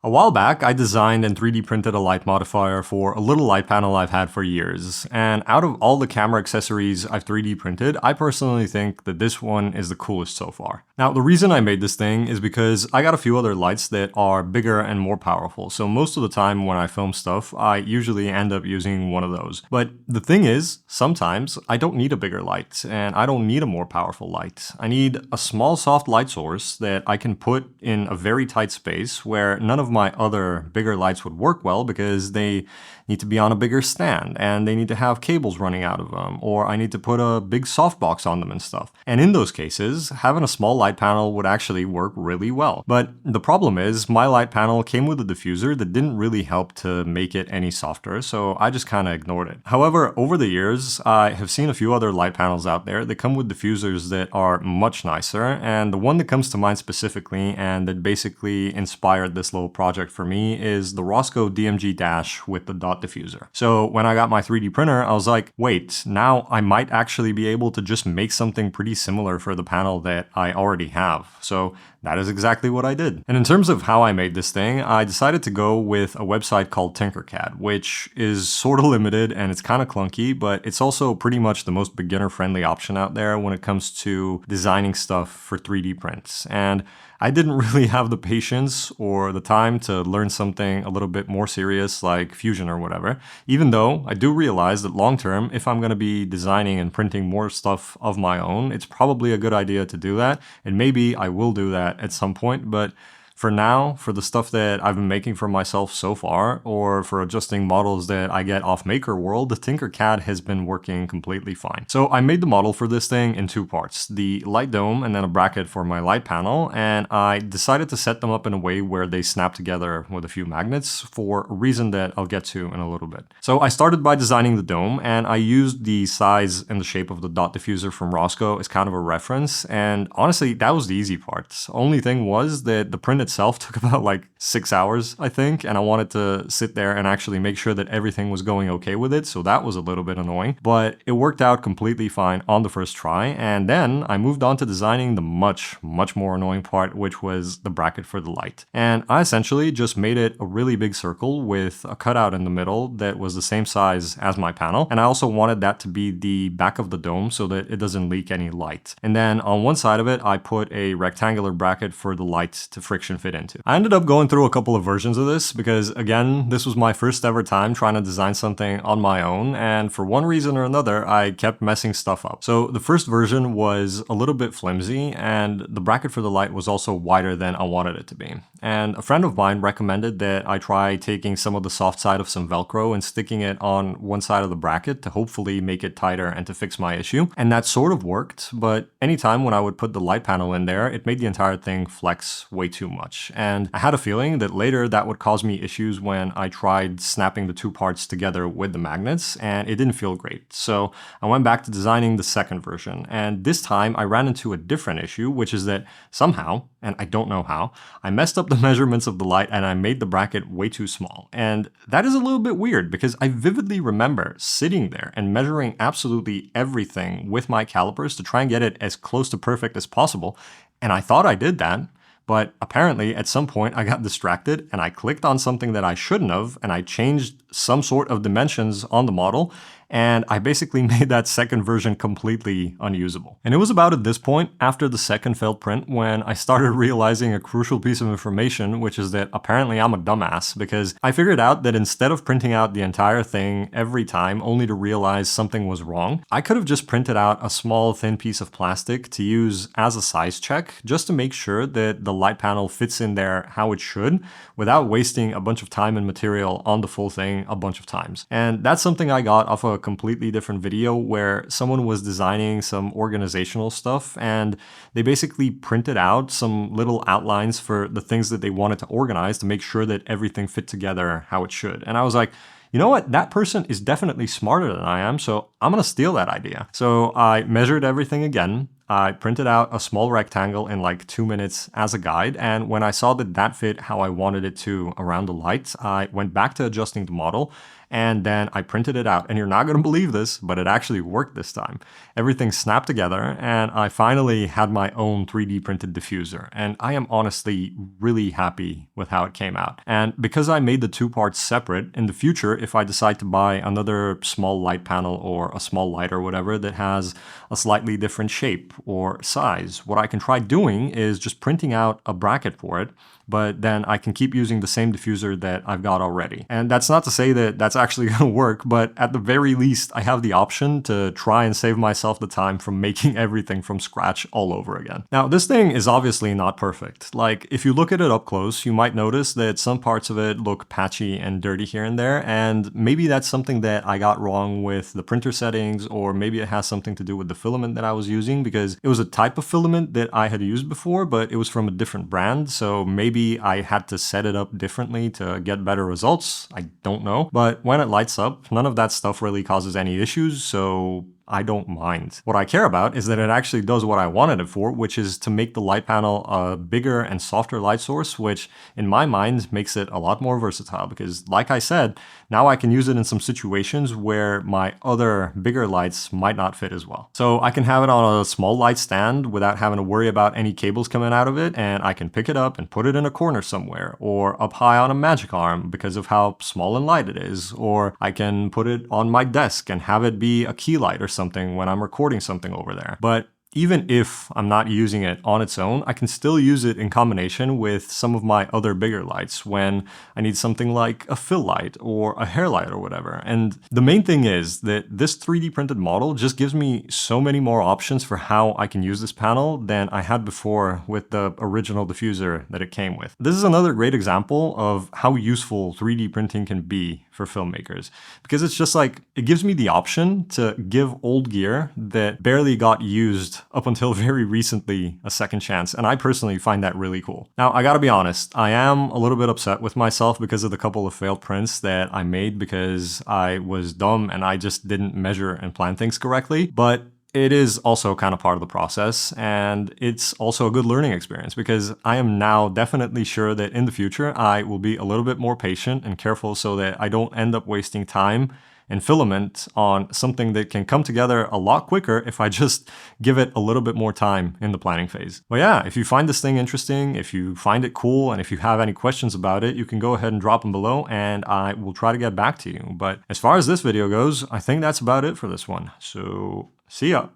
A while back, I designed and 3D printed a light modifier for a little light panel I've had for years, and out of all the camera accessories I've 3D printed, I personally think that this one is the coolest so far. Now, the reason I made this thing is because I got a few other lights that are bigger and more powerful, so most of the time when I film stuff, I usually end up using one of those. But the thing is, sometimes I don't need a bigger light, and I don't need a more powerful light. I need a small soft light source that I can put in a very tight space where none of my other bigger lights would work well because they need to be on a bigger stand and they need to have cables running out of them, or I need to put a big softbox on them and stuff. And in those cases, having a small light panel would actually work really well. But the problem is my light panel came with a diffuser that didn't really help to make it any softer, so I just kind of ignored it. However, over the years, I have seen a few other light panels out there that come with diffusers that are much nicer, and the one that comes to mind specifically and that basically inspired this little project for me is the Rosco DMG Dash with the dot diffuser. So when I got my 3D printer, I was like, wait, now I might actually be able to just make something pretty similar for the panel that I already have. So that is exactly what I did. And in terms of how I made this thing, I decided to go with a website called TinkerCad, which is sort of limited and it's kind of clunky, but it's also pretty much the most beginner-friendly option out there when it comes to designing stuff for 3D prints. And I didn't really have the patience or the time to learn something a little bit more serious like Fusion or whatever, even though I do realize that long term, if I'm going to be designing and printing more stuff of my own, it's probably a good idea to do that, and maybe I will do that at some point, but for now, for the stuff that I've been making for myself so far, or for adjusting models that I get off Maker World, the TinkerCad has been working completely fine. So I made the model for this thing in two parts, the light dome and then a bracket for my light panel, and I decided to set them up in a way where they snap together with a few magnets for a reason that I'll get to in a little bit. So I started by designing the dome, and I used the size and the shape of the dot diffuser from Rosco as kind of a reference, and honestly, that was the easy part. Only thing was that the print itself took about like 6 hours, I think, and I wanted to sit there and actually make sure that everything was going okay with it, so that was a little bit annoying, but it worked out completely fine on the first try, and then I moved on to designing the much more annoying part, which was the bracket for the light. And I essentially just made it a really big circle with a cutout in the middle that was the same size as my panel, and I also wanted that to be the back of the dome so that it doesn't leak any light. And then on one side of it, I put a rectangular bracket for the light to friction fit into. I ended up going through a couple of versions of this because, again, this was my first ever time trying to design something on my own, and for one reason or another, I kept messing stuff up. So the first version was a little bit flimsy, and the bracket for the light was also wider than I wanted it to be. And a friend of mine recommended that I try taking some of the soft side of some Velcro and sticking it on one side of the bracket to hopefully make it tighter and to fix my issue. And that sort of worked, but anytime when I would put the light panel in there, it made the entire thing flex way too much. And I had a feeling that later that would cause me issues when I tried snapping the two parts together with the magnets, and it didn't feel great. So I went back to designing the second version, and this time I ran into a different issue, which is that somehow, and I don't know how, I messed up the measurements of the light and I made the bracket way too small. And that is a little bit weird because I vividly remember sitting there and measuring absolutely everything with my calipers to try and get it as close to perfect as possible, and I thought I did that. But apparently at some point I got distracted and I clicked on something that I shouldn't have, and I changed some sort of dimensions on the model, and I basically made that second version completely unusable. And it was about at this point, after the second failed print, when I started realizing a crucial piece of information, which is that apparently I'm a dumbass, because I figured out that instead of printing out the entire thing every time only to realize something was wrong, I could have just printed out a small thin piece of plastic to use as a size check, just to make sure that the light panel fits in there how it should, without wasting a bunch of time and material on the full thing a bunch of times. And that's something I got off a completely different video where someone was designing some organizational stuff, and they basically printed out some little outlines for the things that they wanted to organize to make sure that everything fit together how it should. And I was like, you know what, that person is definitely smarter than I am, so I'm gonna steal that idea. So I measured everything again. I printed out a small rectangle in like 2 minutes as a guide, and when I saw that that fit how I wanted it to around the lights, I went back to adjusting the model, and then I printed it out. And you're not gonna believe this, but it actually worked this time. Everything snapped together, and I finally had my own 3D printed diffuser. And I am honestly really happy with how it came out. And because I made the two parts separate, in the future, if I decide to buy another small light panel or a small light or whatever that has a slightly different shape or size, what I can try doing is just printing out a bracket for it, but then I can keep using the same diffuser that I've got already. And that's not to say that that's actually gonna work, but at the very least, I have the option to try and save myself the time from making everything from scratch all over again. Now, this thing is obviously not perfect. Like, if you look at it up close, you might notice that some parts of it look patchy and dirty here and there, and maybe that's something that I got wrong with the printer settings, or maybe it has something to do with the filament that I was using, because it was a type of filament that I had used before, but it was from a different brand, so maybe I had to set it up differently to get better results. I don't know. But when it lights up, none of that stuff really causes any issues, so I don't mind. What I care about is that it actually does what I wanted it for, which is to make the light panel a bigger and softer light source, which in my mind makes it a lot more versatile because, like I said, now I can use it in some situations where my other bigger lights might not fit as well. So I can have it on a small light stand without having to worry about any cables coming out of it, and I can pick it up and put it in a corner somewhere, or up high on a magic arm because of how small and light it is, or I can put it on my desk and have it be a key light or something when I'm recording something over there. But even if I'm not using it on its own, I can still use it in combination with some of my other bigger lights when I need something like a fill light or a hair light or whatever. And the main thing is that this 3D printed model just gives me so many more options for how I can use this panel than I had before with the original diffuser that it came with. This is another great example of how useful 3D printing can be for filmmakers, because it's just like, it gives me the option to give old gear that barely got used up until very recently a second chance, and I personally find that really cool. Now, I gotta be honest, I am a little bit upset with myself because of the couple of failed prints that I made because I was dumb and I just didn't measure and plan things correctly, but it is also kind of part of the process, and it's also a good learning experience because I am now definitely sure that in the future I will be a little bit more patient and careful so that I don't end up wasting time and filament on something that can come together a lot quicker if I just give it a little bit more time in the planning phase. But yeah, if you find this thing interesting, if you find it cool, and if you have any questions about it, you can go ahead and drop them below and I will try to get back to you. But as far as this video goes, I think that's about it for this one. So see ya.